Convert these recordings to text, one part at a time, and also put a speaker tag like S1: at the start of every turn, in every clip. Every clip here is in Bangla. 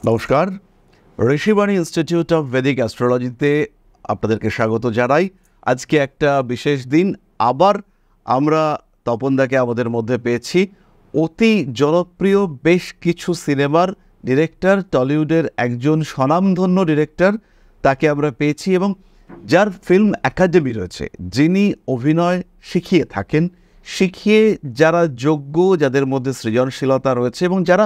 S1: নমস্কার, ঋষিবাণী ইনস্টিটিউট অফ ভেদিক অ্যাস্ট্রোলজিতে আপনাদেরকে স্বাগত জানাই। আজকে একটা বিশেষ দিন, আবার আমরা তপনদাকে আমাদের মধ্যে পেয়েছি। অতি জনপ্রিয় বেশ কিছু সিনেমার ডিরেক্টর, টলিউডের একজন স্বনামধন্য ডিরেক্টর, তাকে আমরা পেয়েছি এবং যার ফিল্ম একাডেমি রয়েছে, যিনি অভিনয় শিখিয়ে থাকেন, শিখিয়ে যারা যোগ্য, যাদের মধ্যে সৃজনশীলতা রয়েছে এবং যারা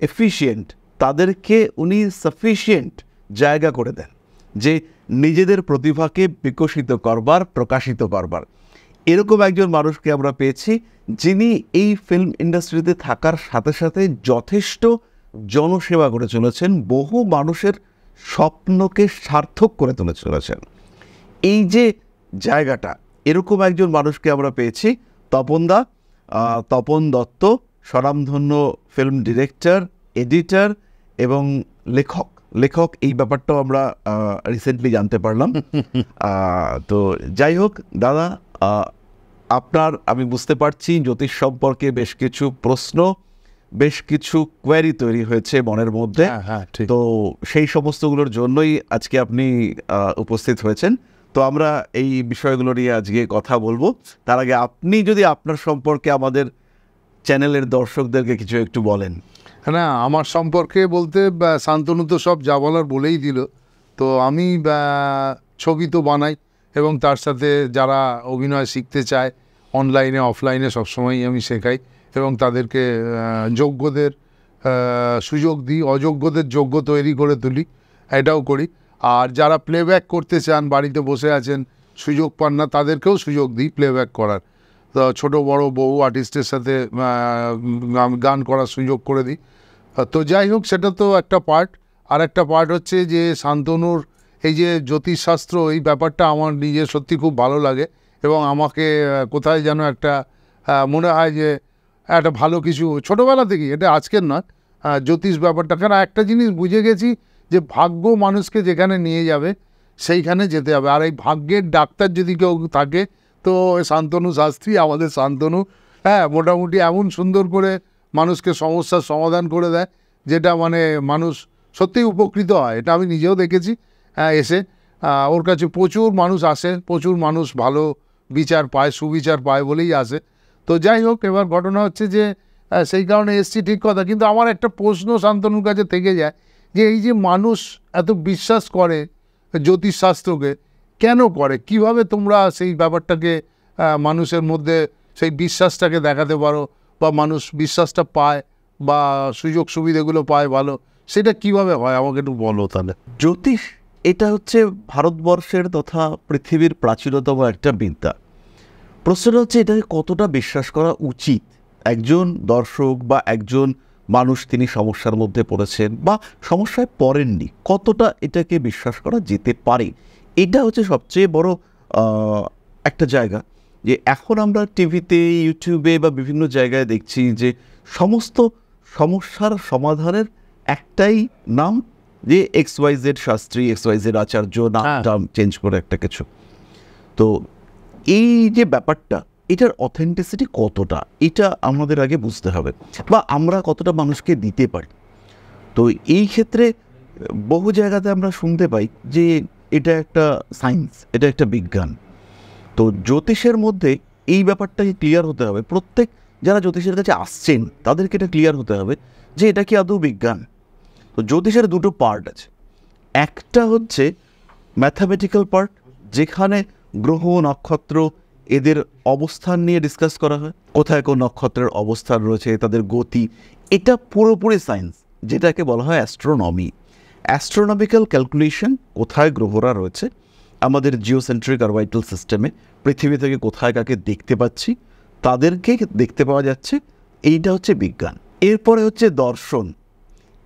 S1: এফিশিয়েন্ট, তাদেরকে উনি সাফিশিয়েন্ট জায়গা করে দেন যে নিজেদের প্রতিভাকে বিকশিত করবার, প্রকাশিত করবার। এরকম একজন মানুষকে আমরা পেয়েছি, যিনি এই ফিল্ম ইন্ডাস্ট্রিতে থাকার সাথে সাথে যথেষ্ট জনসেবা করে চলেছেন, বহু মানুষের স্বপ্নকে সার্থক করে তুলে চলেছেন। এই যে জায়গাটা, এরকম একজন মানুষকে আমরা পেয়েছি, তপনদা, তপন দত্ত, স্বনামধন্য ফিল্ম ডিরেক্টর, এডিটর এবং লেখক। এই ব্যাপারটাও আমরা রিসেন্টলি জানতে পারলাম। তো যাই হোক দাদা, আপনার, আমি বুঝতে পারছি জ্যোতিষ সম্পর্কে বেশ কিছু প্রশ্ন, বেশ কিছু কোয়েরি তৈরি হয়েছে মনের মধ্যে। তো সেই সমস্তগুলোর জন্যই আজকে আপনি উপস্থিত হয়েছেন। তো আমরা এই বিষয়গুলো নিয়ে আজকে কথা বলবো। তার আগে আপনি যদি আপনার সম্পর্কে আমাদের চ্যানেলের দর্শকদেরকে কিছু একটু বলেন।
S2: না, আমার সম্পর্কে বলতে শান্তনু তো সব যা বলার বলেই দিল। তো আমি ছবি তো বানাই এবং তার সাথে যারা অভিনয় শিখতে চায় অনলাইনে অফলাইনে সবসময়ই আমি শেখাই এবং তাদেরকে যোগ্যদের সুযোগ দিই, অযোগ্যদের যোগ্য তৈরি করে তুলি, এটাও করি। আর যারা প্লেব্যাক করতে চান, বাড়িতে বসে আছেন, সুযোগ পান না, তাদেরকেও সুযোগ দিই প্লেব্যাক করার। তো ছোটো বড়ো বহু আর্টিস্টের সাথে গান করার সুযোগ করে দিই। তো যাই হোক, সেটা তো একটা পার্ট। আর একটা পার্ট হচ্ছে যে শান্তনুর এই যে জ্যোতিষশাস্ত্র, এই ব্যাপারটা আমার নিজের সত্যি খুব ভালো লাগে এবং আমাকে কোথায় যেন একটা মনে হয় যে একটা ভালো কিছু ছোটোবেলা থেকেই, এটা আজকের নয়, জ্যোতিষ ব্যাপারটা। কারণ একটা জিনিস বুঝে গেছি যে ভাগ্য মানুষকে যেখানে নিয়ে যাবে সেইখানে যেতে হবে। আর এই ভাগ্যের ডাক্তার যদি কেউ থাকে তো শান্তনু শাস্ত্রী, আমাদের শান্তনু। মোটামুটি এমন সুন্দর করে মানুষকে সমস্যার সমাধান করে দেয়, যেটা মানে মানুষ সত্যিই উপকৃত হয়। এটা আমি নিজেও দেখেছি। এসে ওর কাছে প্রচুর মানুষ আসে, প্রচুর মানুষ ভালো বিচার পায়, সুবিচার পায় বলেই আসে। তো যাই হোক, এবার ঘটনা হচ্ছে যে সেই কারণে এসছি, ঠিক কথা। কিন্তু আমার একটা প্রশ্ন শান্তনুর কাছে থেকে যায় যে এই যে মানুষ এত বিশ্বাস করে জ্যোতিষশাস্ত্রকে, কেন করে? কিভাবে তোমরা সেই ব্যাপারটাকে মানুষের মধ্যে সেই বিশ্বাসটাকে দেখাতে পারো, বা মানুষ বিশ্বাসটা পায় বা সুযোগ সুবিধাগুলো পায় ভালো, সেটা কিভাবে হয় আমাকে একটু বলো তাহলে।
S1: জ্যোতিষ এটা হচ্ছে ভারতবর্ষের তথা পৃথিবীর প্রাচীনতম একটা বিদ্যা। প্রশ্নটা হচ্ছে এটাকে কতটা বিশ্বাস করা উচিত। একজন দর্শক বা একজন মানুষ, তিনি সমস্যার মধ্যে পড়েছেন বা সমস্যায় পড়েননি, কতটা এটাকে বিশ্বাস করা যেতে পারে, এটা হচ্ছে সবচেয়ে বড় একটা জায়গা। যে এখন আমরা টিভিতে, ইউটিউবে বা বিভিন্ন জায়গায় দেখছি যে সমস্ত সমস্যার সমাধানের একটাই নাম, যে XYZ শাস্ত্রী, XYZ আচার্য, নাম চেঞ্জ করে একটা কিছু। তো এই যে ব্যাপারটা, এটার অথেন্টিসিটি কতটা, এটা আমাদের আগে বুঝতে হবে, বা আমরা কতটা মানুষকে দিতে পারি। তো এই ক্ষেত্রে বহু জায়গাতে আমরা শুনতে পাই যে এটা একটা সায়েন্স, এটা একটা বিজ্ঞান। তো জ্যোতিষের মধ্যে এই ব্যাপারটাকে ক্লিয়ার হতে হবে। প্রত্যেক যারা জ্যোতিষের কাছে আসছেন তাদেরকে এটা ক্লিয়ার হতে হবে যে এটা কি আদৌ বিজ্ঞান। তো জ্যোতিষের দুটো পার্ট আছে। একটা হচ্ছে ম্যাথামেটিক্যাল পার্ট, যেখানে গ্রহ, নক্ষত্র, এদের অবস্থান নিয়ে ডিসকাস করা হয়, কোথায় কোন নক্ষত্রের অবস্থান রয়েছে, তাদের গতি। এটা পুরোপুরি সায়েন্স, যেটাকে বলা হয় অ্যাস্ট্রোনমি। অ্যাস্ট্রোনমিক্যাল ক্যালকুলেশন, কোথায় গ্রহরা রয়েছে আমাদের জিওসেন্ট্রিক অরবিটাল সিস্টেমে, পৃথিবী থেকে কোথায় কাকে দেখতে পাচ্ছি, তাদেরকে দেখতে পাওয়া যাচ্ছে, এইটা হচ্ছে বিজ্ঞান। এরপরে হচ্ছে দর্শন।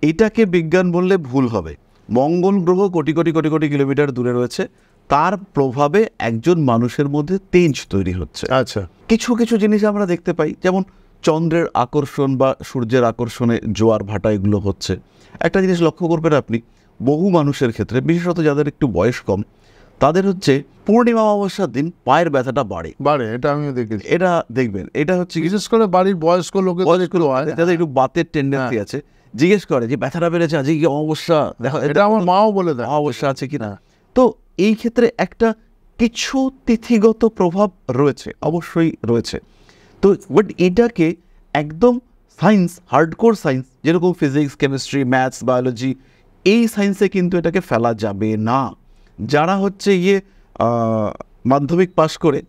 S1: এটাকে বিজ্ঞান বললে ভুল হবে। মঙ্গল গ্রহ কোটি কোটি কোটি কোটি কিলোমিটার দূরে রয়েছে, তার প্রভাবে একজন মানুষের মধ্যে তেজ তৈরি হচ্ছে।
S2: আচ্ছা,
S1: কিছু কিছু জিনিস আমরা দেখতে পাই, যেমন চন্দ্রের আকর্ষণ বা সূর্যের আকর্ষণে জোয়ার ভাটা এগুলো হচ্ছে। একটা জিনিস লক্ষ্য করবেন আপনি, বহু মানুষের ক্ষেত্রে, বিশেষত যাদের একটু বয়স কম, তাদের হচ্ছে পূর্ণিমা অমাবস্যার দিন পায়ের ব্যথাটা বাড়ে।
S2: এটা আমিও দেখেছি।
S1: এটা দেখবেন, এটা হচ্ছে
S2: বিশেষ করে বাড়ির বয়স্ক লোকের
S1: যাদের একটু বাতের টেন্ডেন্সি আছে, জিজ্ঞেস করে যে ব্যথাটা বেড়েছে, আজকে কি অমাবস্যা, দেখা
S2: এটা আমার মাও বলে দেয়
S1: অমাবস্যা আছে কিনা। তো এই ক্ষেত্রে একটা কিছু তিথিগত প্রভাব রয়েছে, অবশ্যই রয়েছে। তো বাট এটাকে একদম সায়েন্স, হার্ডকোর সায়েন্স, যেরকম ফিজিক্স, কেমিস্ট্রি, ম্যাথস, বায়োলজি, এই সায়েন্সে কিন্তু এটাকে ফেলা যাবে না। যারা হচ্ছে মাধ্যমিক পাশ করে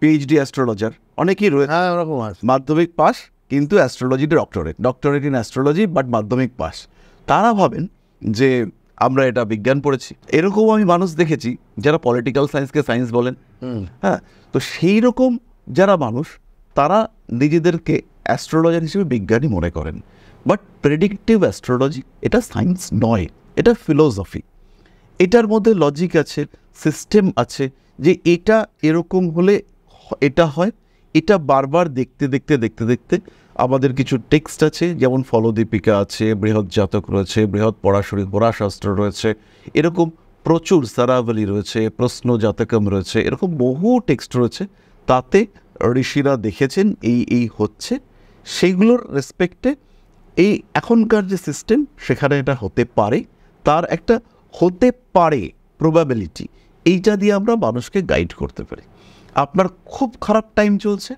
S1: পিএইচডি অ্যাস্ট্রোলজার অনেকেই রয়েছে,
S2: ওরকম আছে,
S1: মাধ্যমিক পাস কিন্তু অ্যাস্ট্রোলজিতে ডক্টরেট ইন অ্যাস্ট্রোলজি, বাট মাধ্যমিক পাস। তারা ভাবেন যে আমরা এটা বিজ্ঞান পড়েছি। এরকম আমি মানুষ দেখেছি যারা পলিটিক্যাল সায়েন্সকে সায়েন্স বলেন। হ্যাঁ, তো সেই রকম যারা মানুষ, তারা নিজেদেরকে অ্যাস্ট্রোলজার হিসেবে বিজ্ঞানী মনে করেন। বাট প্রেডিক্টিভ অ্যাস্ট্রোলজি এটা সায়েন্স নয়, এটা ফিলোসফি। এটার মধ্যে লজিক আছে, সিস্টেম আছে, যে এটা এরকম হলে এটা হয়। এটা বারবার দেখতে দেখতে দেখতে দেখতে আমাদের কিছু টেক্সট আছে, যেমন ফলদীপিকা আছে, বৃহৎ জাতক রয়েছে, বৃহৎ পরাশরী হোরাশাস্ত্র রয়েছে, এরকম প্রচুর সারাবলী রয়েছে, প্রশ্ন জাতকম রয়েছে, এরকম বহু টেক্সট রয়েছে। তাতে ঋষিরা দেখেছেন এই হচ্ছে, সেইগুলোর রেসপেক্টে এই এখনকার যে সিস্টেম, সেখানে এটা হতে পারে, তার একটা হতে পারে প্রবাবিলিটি, এইটা দিয়ে আমরা মানুষকে গাইড করতে পারি। আপনার খুব খারাপ টাইম চলছে,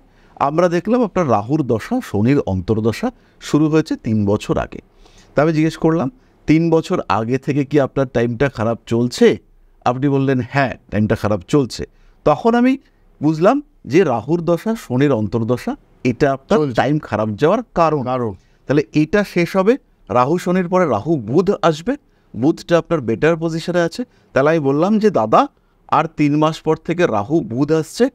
S1: আমরা দেখলাম আপনার রাহুর দশা, শনির অন্তর্দশা শুরু হয়েছে 3 বছর আগে। তবে জিজ্ঞেস করলাম 3 বছর আগে থেকে কি আপনার টাইমটা খারাপ চলছে? আপনি বললেন হ্যাঁ, টাইমটা খারাপ চলছে। তখন আমি বুঝলাম যে রাহুর দশা, শনির অন্তর্দশা, এটা আপনার টাইম খারাপ যাওয়ার কারণ। তাহলে এটা শেষ হবে, রাহু শনির পরে রাহু বুধ আসবে, বুধটা আপনার বেটার পজিশনে আছে। তাহলে আমি বললাম যে দাদা, আর 3 মাস পর থেকে রাহু বুধ আসছে,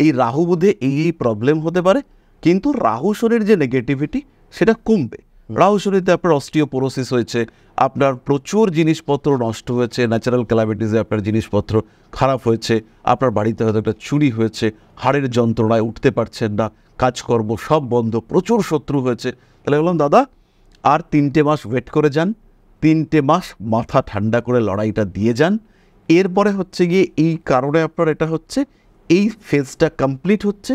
S1: এই রাহু বুধে এই প্রবলেম হতে পারে, কিন্তু রাহু শনির যে নেগেটিভিটি সেটা কমবে। রাহু শনিতে আপনার অস্টিওপোরোসিস হয়েছে, আপনার প্রচুর জিনিসপত্র নষ্ট হয়েছে, ন্যাচারাল ক্যালামিটিসে আপনার জিনিসপত্র খারাপ হয়েছে, আপনার বাড়িতে হয়তো একটা চুরি হয়েছে, হাড়ের যন্ত্রণায় উঠতে পারছেন না, কাজকর্ম সব বন্ধ, প্রচুর শত্রু হয়েছে। তাহলে বললাম দাদা, আর 3টে মাস ওয়েট করে যান, 3টে মাস মাথা ঠান্ডা করে লড়াইটা দিয়ে যান। এরপরে হচ্ছে গিয়ে এই কারণে আপনার এটা হচ্ছে, এই ফেজটা কমপ্লিট হচ্ছে,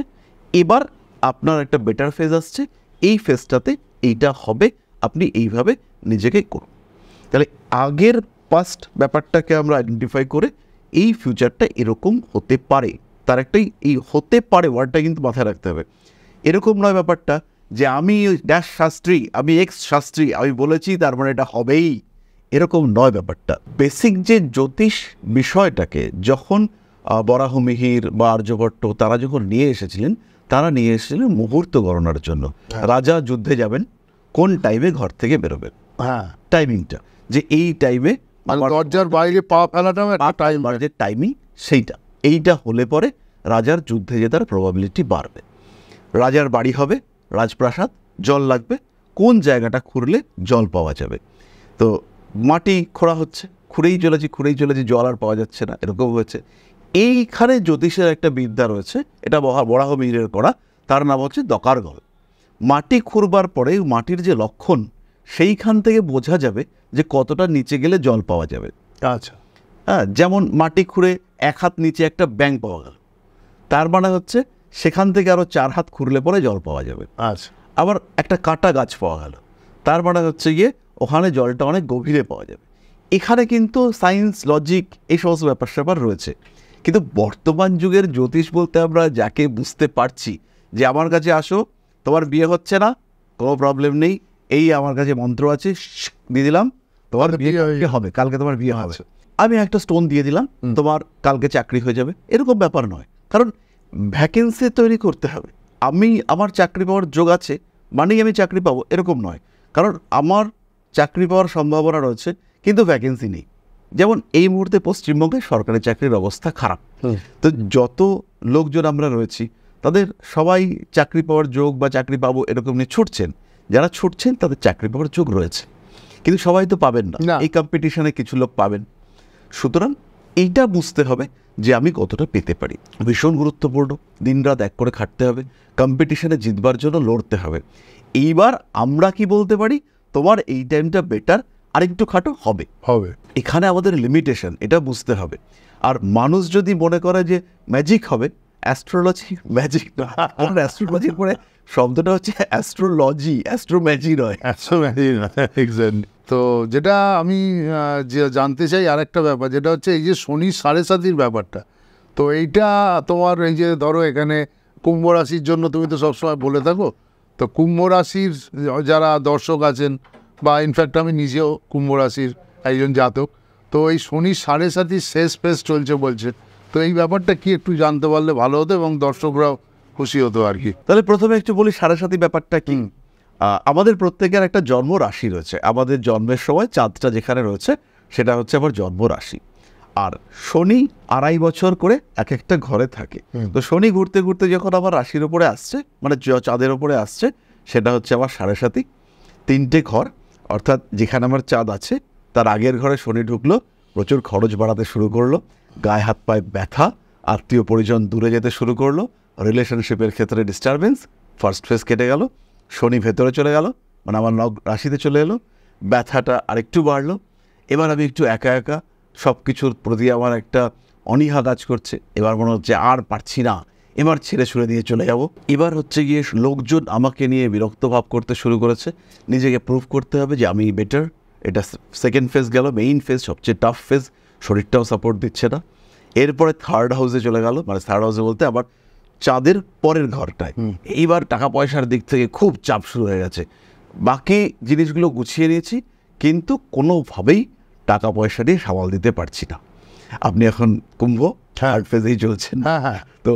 S1: এবার আপনার একটা বেটার ফেজ আসছে, এই ফেজটাতে এইটা হবে, আপনি এইভাবে নিজেকে করুন। তাহলে আগের পাস্ট ব্যাপারটাকে আমরা আইডেন্টিফাই করে এই ফিউচারটা এরকম হতে পারে, তার একটাই এই হতে পারে ওয়ার্ডটা কিন্তু মাথায় রাখতে হবে। এরকম নয় ব্যাপারটা যে আমি ড্যাশ শাস্ত্রী, আমি এক্স শাস্ত্রী, আমি বলেছি তার মানে এটা হবেই, এরকম নয় ব্যাপারটা। বেসিক যে জ্যোতিষ বিষয়টাকে যখন বরাহমিহির বা আর্যভট্ট তারা যখন নিয়ে এসেছিলেন, তারা নিয়ে এসেছিলেন মুহূর্ত গণনার জন্য। রাজা যুদ্ধে যাবেন, কোন টাইমে ঘর থেকে বেরোবেন, টাইমিংটা, যে এই টাইমে
S2: দরজার বাইরে পা ফেলাটাও একটা টাইম,
S1: যে টাইমিং সেইটা, এইটা হলে পরে রাজার যুদ্ধে জেতার প্রবাবিলিটি বাড়বে। রাজার বাড়ি হবে, রাজপ্রাসাদ, জল লাগবে, কোন জায়গাটা খুঁড়লে জল পাওয়া যাবে। তো মাটি খোঁড়া হচ্ছে, খুঁড়েই চলেছি, জল আর পাওয়া যাচ্ছে না, এরকম হয়েছে। এইখানে জ্যোতিষের একটা বিদ্যা রয়েছে, এটা বরাহমিহিরের করা, তার নাম হচ্ছে দকারগল। মাটি খুঁড়বার পরে মাটির যে লক্ষণ, সেইখান থেকে বোঝা যাবে যে কতটা নিচে গেলে জল পাওয়া যাবে।
S2: আচ্ছা,
S1: হ্যাঁ, যেমন মাটি খুঁড়ে 1 হাত নিচে একটা ব্যাঙ পাওয়া গেল, তার মানে হচ্ছে সেখান থেকে আরও 4 হাত খুঁড়লে পরে জল পাওয়া যাবে।
S2: আচ্ছা,
S1: আবার একটা কাটা গাছ পাওয়া গেল, তার মানে হচ্ছে গিয়ে ওখানে জলটা অনেক গভীরে পাওয়া যাবে। এখানে কিন্তু সায়েন্স, লজিক, এই সমস্ত ব্যাপার রয়েছে। কিন্তু বর্তমান যুগের জ্যোতিষ বলতে আমরা যাকে বুঝতে পারছি যে আমার কাছে আসো, তোমার বিয়ে হচ্ছে না, কোনো প্রবলেম নেই, এই আমার কাছে মন্ত্র আছে, দিয়ে দিলাম, তোমার বিয়ে হবে, কালকে তোমার বিয়ে হবে, আমি একটা স্টোন দিয়ে দিলাম, তোমার কালকে চাকরি হয়ে যাবে, এরকম ব্যাপার নয়। কারণ ভ্যাকেন্সি তৈরি করতে হবে। আমার চাকরি পাওয়ার যোগ আছে মানেই আমি চাকরি পাবো, এরকম নয়। কারণ আমার চাকরি পাওয়ার সম্ভাবনা রয়েছে, কিন্তু ভ্যাকেন্সি নেই। যেমন এই মুহূর্তে পশ্চিমবঙ্গে সরকারি চাকরির অবস্থা খারাপ। তো যত লোকজন আমরা রয়েছি, তাদের সবাই চাকরি পাওয়ার যোগ বা চাকরি পাবো এরকম নিয়ে ছুটছেন। যারা ছুটছেন তাদের চাকরি পাওয়ার যোগ রয়েছে, কিন্তু সবাই তো পাবেন না। এই কম্পিটিশনে কিছু লোক পাবেন। সুতরাং এইটা বুঝতে হবে যে আমি কতটা পেতে পারি। ভীষণ গুরুত্বপূর্ণ, দিনরাত এক করে খাটতে হবে, কম্পিটিশনে জিতবার জন্য লড়তে হবে। এইবার আমরা কি বলতে পারি, তোমার এই টাইমটা বেটার, আরেকটু খাটো হবে। এখানে আমাদের লিমিটেশন, এটা বুঝতে হবে। আর মানুষ যদি মনে করে যে ম্যাজিক হবে, অ্যাস্ট্রোলজি ম্যাজিক না, কারণ অ্যাস্ট্রোলজির পরে শব্দটা হচ্ছে অ্যাস্ট্রোলজি, অ্যাস্ট্রোম্যাজি নয়।
S2: তো যেটা আমি জানতে চাই আরেকটা ব্যাপার, যেটা হচ্ছে এই যে শনি 7.5 ব্যাপারটা, তো এইটা তোমার এই যে ধরো এখানে কুম্ভ রাশির জন্য তুমি তো সবসময় বলে থাকো, তো কুম্ভ রাশির যারা দর্শক আছেন, বা ইনফ্যাক্ট আমি নিজেও কুম্ভ রাশির একজন জাতক, তো এই শনি 7.5 শেষ ফেজ চলছে বলছে, তো এই ব্যাপারটা কি একটু জানতে পারলে ভালো হতো এবং দর্শকরাও খুশি হতো আর কি।
S1: তাহলে প্রথমে একটু বলি 7.5 ব্যাপারটা কি। আমাদের প্রত্যেকের একটা জন্ম রাশি রয়েছে, আমাদের জন্মের সময় চাঁদটা যেখানে রয়েছে সেটা হচ্ছে আমার জন্ম রাশি। আর শনি 2.5 বছর করে এক একটা ঘরে থাকে। তো শনি ঘুরতে ঘুরতে যখন আমার রাশির ওপরে আসছে, মানে চাঁদের ওপরে আসছে, সেটা হচ্ছে আমার 7.5, 3টে ঘর, অর্থাৎ যেখানে আমার চাঁদ আছে তার আগের ঘরে শনি ঢুকলো, প্রচুর খরচ বাড়াতে শুরু করলো, গায়ে হাত পায়ে ব্যথা, আত্মীয় পরিজন দূরে যেতে শুরু করলো, রিলেশনশিপের ক্ষেত্রে ডিস্টারবেন্স, ফার্স্ট ফেজ কেটে গেল, শনি ভেতরে চলে গেল, মানে আমার রাশিতে চলে এলো, ব্যথাটা আরেকটু বাড়লো, এবার আমি একটু একা একা, সব কিছুর প্রতি আমার একটা অনীহা কাজ করছে, এবার মনে হচ্ছে আর পারছি না, এবার ছেড়ে ছুড়ে দিয়ে চলে যাব। এবার হচ্ছে গিয়ে লোকজন আমাকে নিয়ে বিরক্ত ভাব করতে শুরু করেছে, নিজেকে প্রুভ করতে হবে যে আমি বেটার। এটা সেকেন্ড ফেজ গেল, মেইন ফেজ, সবচেয়ে টাফ ফেজ, শরীরটাও সাপোর্ট দিচ্ছে না। এরপরে থার্ড হাউসে চলে গেল, মানে থার্ড হাউসে বলতে আবার চাঁদের পরের ঘরটায়। এইবার টাকা পয়সার দিক থেকে খুব চাপ শুরু হয়ে গেছে, বাকি জিনিসগুলো গুছিয়ে নিয়েছি কিন্তু কোনোভাবেই টাকা পয়সা দিয়ে সামাল দিতে পারছি না। আপনি এখন কুম্ভ থার্ড ফেজেই চলছেন। তো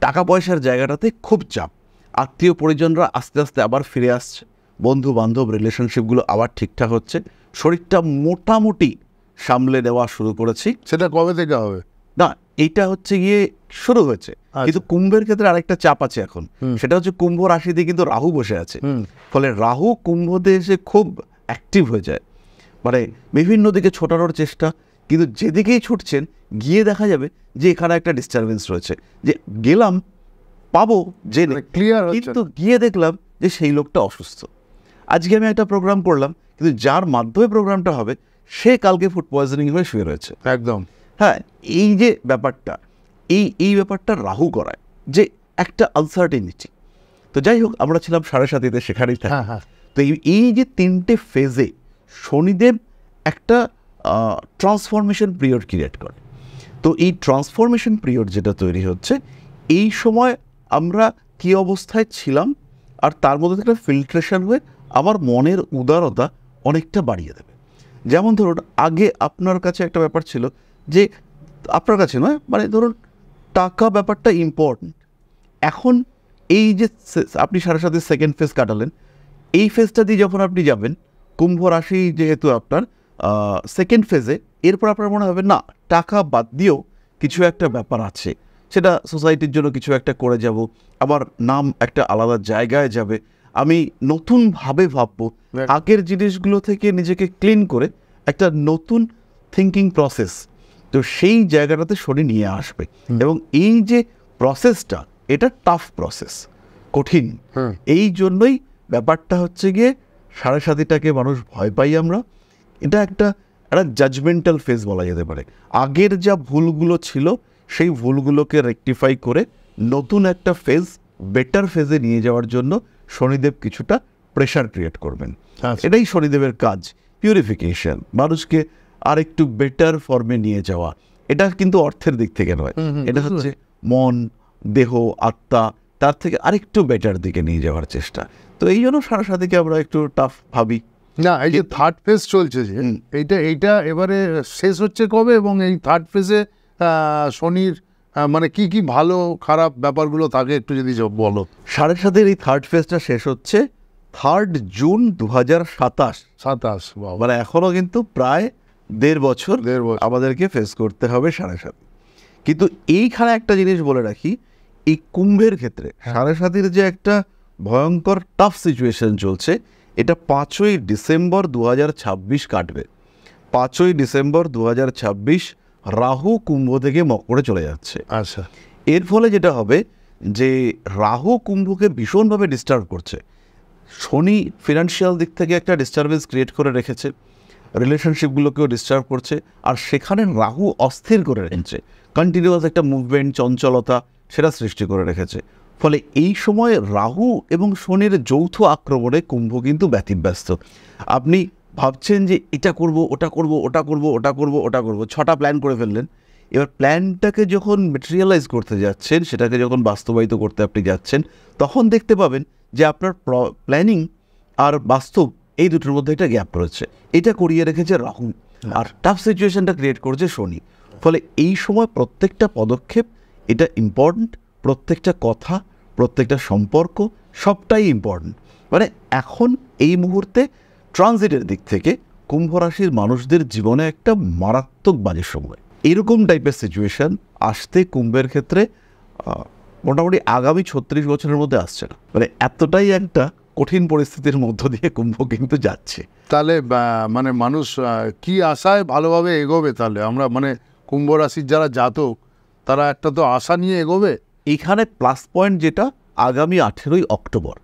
S1: টাকা পয়সার জায়গাটাতে খুব চাপ, আত্মীয় পরিজনরা আস্তে আস্তে আবার ফিরে আসছে, বন্ধু বান্ধব রিলেশনশিপগুলো আবার ঠিকঠাক হচ্ছে, শরীরটা মোটামুটি সামলে নেওয়া শুরু করেছি।
S2: সেটা কবে থেকে হবে?
S1: না, এইটা হচ্ছে গিয়ে শুরু হয়েছে, কিন্তু কুম্ভের ক্ষেত্রে আরেকটা চাপ আছে এখন, সেটা হচ্ছে কুম্ভ রাশিতে কিন্তু রাহু বসে আছে, ফলে রাহু কুম্ভতে এসে খুব অ্যাক্টিভ হয়ে যায়, মানে বিভিন্ন দিকে ছোটানোর চেষ্টা, কিন্তু যেদিকেই ছুটছেন গিয়ে দেখা যাবে যে এখানে একটা ডিস্টারবেন্স রয়েছে, যে গেলাম পাবো জেনে
S2: ক্লিয়ার,
S1: কিন্তু গিয়ে দেখলাম যে সেই লোকটা অসুস্থ। আজকে আমি একটা প্রোগ্রাম করলাম, কিন্তু যার মাধ্যমে প্রোগ্রামটা হবে সে কালকে ফুড পয়জনিং হয়ে শুয়ে রয়েছে।
S2: একদম।
S1: হ্যাঁ, এই যে ব্যাপারটা, এই ব্যাপারটা রাহু করায় যে একটা আনসার্টেনিটি। তো যাই হোক, আমরা ছিলাম 7.5-তে, সেখানেই থাকি। তো এই যে 3টে ফেজে শনিদেব একটা ট্রান্সফরমেশন পিরিয়ড ক্রিয়েট করে। তো এই ট্রান্সফরমেশন পিরিয়ড যেটা তৈরি হচ্ছে, এই সময় আমরা কী অবস্থায় ছিলাম আর তার মধ্যে একটা ফিল্ট্রেশন হয়ে আমার মনের উদারতা অনেকটা বাড়িয়ে দেবে। যেমন ধরুন, আগে আপনার কাছে একটা ব্যাপার ছিল যে, আপনার কাছে নয়, মানে ধরুন টাকা ব্যাপারটা ইম্পর্ট্যান্ট। এখন এই যে আপনি 7.5 সেকেন্ড ফেজ কাটালেন, এই ফেজটা দিয়ে যখন আপনি যাবেন, কুম্ভ রাশি যেহেতু আপনার সেকেন্ড ফেজে, এরপর আপনার মনে হবে না, টাকা বাদ দিয়েও কিছু একটা ব্যাপার আছে, সেটা সোসাইটির জন্য কিছু একটা করে যাব, আমার নাম একটা আলাদা জায়গায় যাবে, আমি নতুনভাবে ভাববো, আগের জিনিসগুলো থেকে নিজেকে ক্লিন করে একটা নতুন থিঙ্কিং প্রসেস, তো সেই জায়গাটাতে শনি নিয়ে আসবে। এবং এই যে প্রসেসটা, এটা টাফ প্রসেস, কঠিন। এই জন্যই ব্যাপারটা হচ্ছে গিয়ে 7.5টাকে মানুষ ভয় পাই আমরা। এটা একটা জাজমেন্টাল ফেজ বলা যেতে পারে। আগের যা ভুলগুলো ছিল সেই ভুলগুলোকে রেকটিফাই করে নতুন একটা ফেজ, বেটার ফেজে নিয়ে যাওয়ার জন্য শনিদেব কিছুটা প্রেশার ক্রিয়েট করবেন। এটাই শনিদেবের কাজ, পিউরিফিকেশন, মানুষকে আর একটু বেটার ফর্মে নিয়ে যাওয়া। এটা কিন্তু অর্থের দিক থেকে নয়, এটা হচ্ছে মন, দেহ, আত্মা, তার থেকে আরেকটু বেটার দিকে নিয়ে যাওয়ার চেষ্টা। তো এই জন্য 7.5কে আমরা একটু টাফ ভাবি।
S2: না, এই যে থার্ড ফেজ চলছে যে, এইটা এবারে শেষ হচ্ছে কবে, এবং এই থার্ড ফেজে শনির মানে কি কি ভালো খারাপ ব্যাপারগুলো থাকে একটু যদি বলো।
S1: 7.5-এর এই থার্ড ফেজটা শেষ হচ্ছে 3 জুন 2027। মানে এখনও কিন্তু প্রায় 1.5 বছর আমাদেরকে ফেস করতে হবে 7.5। কিন্তু এইখানে একটা জিনিস বলে রাখি, এই কুম্ভের ক্ষেত্রে 7.5-এর যে একটা ভয়ঙ্কর টাফ সিচুয়েশন চলছে, এটা 5ই ডিসেম্বর 2026 কাটবে। 5ই ডিসেম্বর 2026 রাহু কুম্ভ থেকে মকরে চলে যাচ্ছে।
S2: আচ্ছা,
S1: এর ফলে যেটা হবে যে রাহু কুম্ভকে ভীষণভাবে ডিস্টার্ব করছে। শনি ফিনান্সিয়াল দিক থেকে একটা ডিস্টারবেন্স ক্রিয়েট করে রেখেছে, রিলেশনশিপগুলোকেও ডিস্টার্ব করছে, আর সেখানে রাহু অস্থির করে রেখেছে, কন্টিনিউয়াস একটা মুভমেন্ট, চঞ্চলতা সেটা সৃষ্টি করে রেখেছে। ফলে এই সময় রাহু এবং শনির যৌথ আক্রমণে কুম্ভ কিন্তু ব্যতিব্যস্ত। আপনি ভাবছেন যে এটা করব, ওটা করব, ওটা করব, ওটা করব, ওটা করব, 6টা প্ল্যান করে ফেললেন। এবার প্ল্যানটাকে যখন মেটেরিয়ালাইজ করতে যাচ্ছেন, সেটাকে যখন বাস্তবায়িত করতে আপনি যাচ্ছেন, তখন দেখতে পাবেন যে আপনার প্ল্যানিং আর বাস্তব এই দুটোর মধ্যে একটা গ্যাপ রয়েছে। এটা করিয়ে রেখেছে রাহু, আর টাফ সিচুয়েশনটা ক্রিয়েট করেছে শনি। ফলে এই সময় প্রত্যেকটা পদক্ষেপ এটা ইম্পর্ট্যান্ট, প্রত্যেকটা কথা, প্রত্যেকটা সম্পর্ক সবটাই ইম্পর্ট্যান্ট। মানে এখন এই মুহূর্তে ট্রানজিটের দিক থেকে কুম্ভ রাশির মানুষদের জীবনে একটা মারাত্মক বাজে সময়। এরকম টাইপের সিচুয়েশন আসতে কুম্ভের ক্ষেত্রে মোটামুটি আগামী 36 বছরের মধ্যে আসছে না। মানে এতটাই একটা কঠিন পরিস্থিতির মধ্য দিয়ে কুম্ভ কিন্তু যাচ্ছে।
S2: তাহলে মানে মানুষ কি আশায় ভালোভাবে এগোবে? তাহলে আমরা মানে কুম্ভ রাশির যারা জাতক তারা একটা তো আশা নিয়ে এগোবে।
S1: এইখানে প্লাস পয়েন্ট যেটা, আগামী 18ই অক্টোবর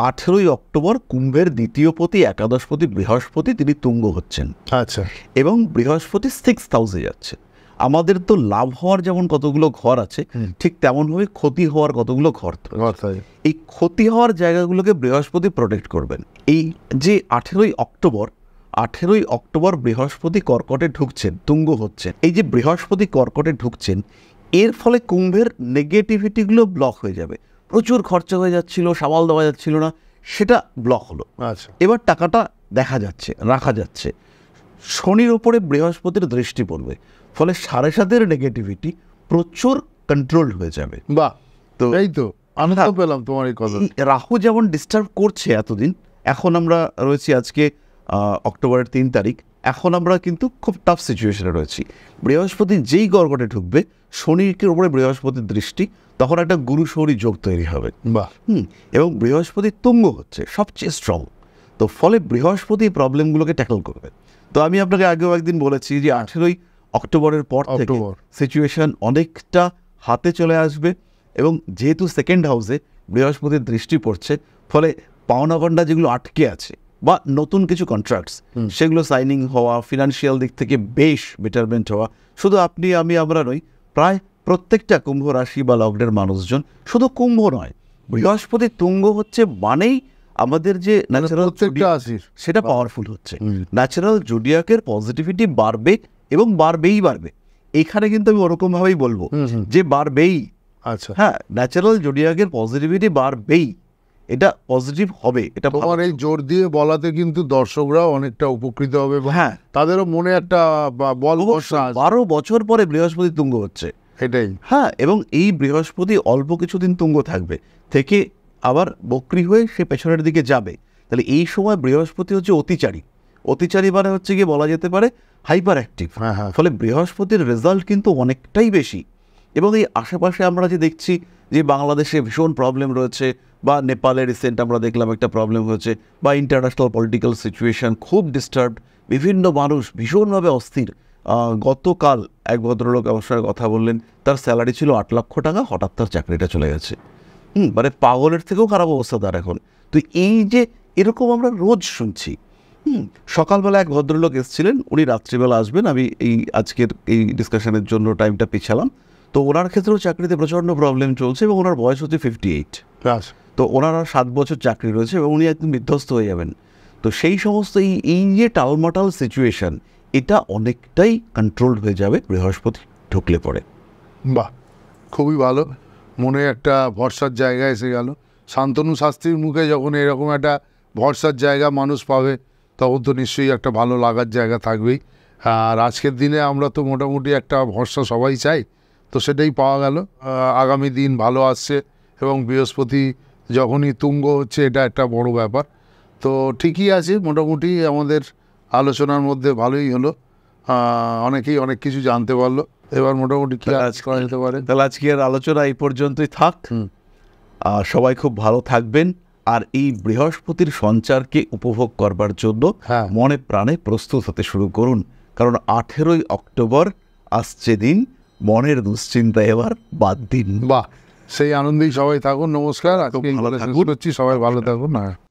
S1: 18ই অক্টোবর কুম্ভের দ্বিতীয় পতি একাদশপতি বৃহস্পতি তিনি তুঙ্গ হচ্ছেন।
S2: আচ্ছা,
S1: এবং বৃহস্পতি 6th হাউসে যাচ্ছে। আমাদের তো লাভ হওয়ার যেমন কতগুলো ঘর আছে, ঠিক তেমনভাবে ক্ষতি হওয়ার কতগুলো ঘর। এই ক্ষতি হওয়ার জায়গাগুলোকে বৃহস্পতি প্রোটেক্ট করবেন। এই যে 18ই অক্টোবর বৃহস্পতি কর্কটে ঢুকছেন, তুঙ্গ হচ্ছেন। এই যে বৃহস্পতি কর্কটে ঢুকছেন, এর ফলে কুম্ভের নেগেটিভিটিগুলো ব্লক হয়ে যাবে। প্রচুর খরচা হয়ে যাচ্ছিল, সামাল দেওয়া যাচ্ছিল না, সেটা ব্লক হলো।
S2: আচ্ছা,
S1: এবার টাকাটা দেখা যাচ্ছে, রাখা যাচ্ছে। শনির ওপরে বৃহস্পতির দৃষ্টি পড়বে, ফলে 7.5-এর নেগেটিভিটি প্রচুর কন্ট্রোল হয়ে যাবে।
S2: বাহ, তো এই তো আনন্দ পেলাম তোমার এই কথা।
S1: রাহু যেমন ডিস্টার্ব করছে এতদিন, এখন আমরা রয়েছি আজকে অক্টোবরের 3 তারিখ, এখন আমরা কিন্তু খুব টাফ সিচুয়েশনে রয়েছি। বৃহস্পতি যেই কর্কটে ঢুকবে, শনির উপরে বৃহস্পতির দৃষ্টি, তখন একটা গুরু শনি যোগ তৈরি হবে।
S2: বাহ,
S1: এবং বৃহস্পতি তুঙ্গ হচ্ছে, সবচেয়ে স্ট্রং। তো ফলে বৃহস্পতি প্রবলেমগুলোকে ট্যাকল করবে। তো আমি আপনাকে আগেও একদিন বলেছি যে 18ই অক্টোবরের পর থেকে সিচুয়েশন অনেকটা হাতে চলে আসবে। এবং যেহেতু 2nd হাউসে বৃহস্পতির দৃষ্টি পড়ছে, ফলে পাওনা গন্ডা যেগুলো আটকে আছে বা নতুন কিছু কন্ট্রাক্টস, সেগুলো সাইনিং হওয়া, ফিনান্সিয়াল দিক থেকে বেশ বেটারমেন্ট হওয়া, শুধু আপনি আমি আমরা নই, প্রায় প্রত্যেকটা কুম্ভ রাশি বা লগ্নের মানুষজন, শুধু কুম্ভ নয়, বৃহস্পতি তুঙ্গ হচ্ছে মানেই আমাদের যে ন্যাচারাল সেটা পাওয়ারফুল হচ্ছে। ন্যাচারাল জোডিয়াকের পজিটিভিটি বাড়বে এবং বাড়বে। এখানে কিন্তু আমি ওরকমভাবেই বলবো যে বাড়বেই।
S2: আচ্ছা,
S1: হ্যাঁ, ন্যাচারাল জোডিয়াকের পজিটিভিটি বাড়বেই, এটা পজিটিভ হবে। এটা
S2: তোমার এই জোর দিয়ে বলাতে কিন্তু দর্শকরাও অনেকটা উপকৃত হবে।
S1: হ্যাঁ,
S2: তাদেরও মনে একটা বল ভরসা।
S1: 12 বছর পরে বৃহস্পতি তুঙ্গ হচ্ছে,
S2: এটাই।
S1: হ্যাঁ, এবং এই বৃহস্পতি অল্প কিছুদিন তুঙ্গ থাকবে, থেকে আবার বক্রি হয়ে সে পেছনের দিকে যাবে। তাহলে এই সময় বৃহস্পতি হচ্ছে অতিচারী মানে হচ্ছে গিয়ে বলা যেতে পারে হাইপার অ্যাক্টিভ। ফলে বৃহস্পতির রেজাল্ট কিন্তু অনেকটাই বেশি। এবং এই আশেপাশে আমরা যে দেখছি যে বাংলাদেশে ভীষণ প্রবলেম রয়েছে, বা নেপালে রিসেন্ট আমরা দেখলাম একটা প্রবলেম হয়েছে, বা ইন্টারন্যাশনাল পলিটিক্যাল সিচুয়েশন খুব ডিস্টার্বড, বিভিন্ন মানুষ ভীষণভাবে অস্থির। গতকাল এক ভদ্রলোক আমার সঙ্গে কথা বললেন, তার স্যালারি ছিল 8 লক্ষ টাকা, হঠাৎ তার চাকরিটা চলে গেছে। মানে পাগলের থেকেও খারাপ অবস্থা তার এখন। তো এই যে এরকম আমরা রোজ শুনছি। সকালবেলা এক ভদ্রলোক এসেছিলেন, উনি রাত্রিবেলা আসবেন, আমি এই আজকের এই ডিসকাশনের জন্য টাইমটা পিছালাম। তো ওনার ক্ষেত্রেও চাকরিতে প্রচণ্ড প্রবলেম চলছে, এবং ওনার বয়স হচ্ছে 58। তো ওনার আর 7 বছর চাকরি রয়েছে, এবং উনি একদম বিধ্বস্ত হয়ে যাবেন। তো সেই সমস্ত এই যে টালমাটাল সিচুয়েশন, এটা অনেকটাই কন্ট্রোলড হয়ে যাবে বৃহস্পতি ঢুকলে পড়ে।
S2: বাহ, খুবই ভালো, মনে একটা ভরসার জায়গা এসে গেল। শান্তনু শাস্ত্রীর মুখে যখন এরকম একটা ভরসার জায়গা মানুষ পাবে, তখন তো নিশ্চয়ই একটা ভালো লাগার জায়গা থাকবেই। আর আজকের দিনে আমরা তো মোটামুটি একটা ভরসা সবাই চাই, তো সেটাই পাওয়া গেল। আগামী দিন ভালো আসছে, এবং বৃহস্পতি যখনই তুঙ্গ হচ্ছে, এটা একটা বড় ব্যাপার। তো ঠিকই আছে, মোটামুটি আমাদের আলোচনার মধ্যে ভালোই হলো, অনেকেই অনেক কিছু জানতে পারলো। এবার মোটামুটি কি কাজ করা যেতে পারে?
S1: তাহলে আজকের আলোচনা এই পর্যন্তই থাক। সবাই খুব ভালো থাকবেন, আর এই বৃহস্পতির সঞ্চারকে উপভোগ করবার জন্য মনে প্রাণে প্রস্তুত হতে শুরু করুন, কারণ 18ই অক্টোবর আসছে দিন, মনের দুশ্চিন্তা এবার বাদ দিন।
S2: বাহ, সেই আনন্দেই সবাই থাকুন। নমস্কার, আজকে
S1: ভালো
S2: ভালো
S1: থাকুন।
S2: করছি, সবাই ভালো থাকুন। হ্যাঁ।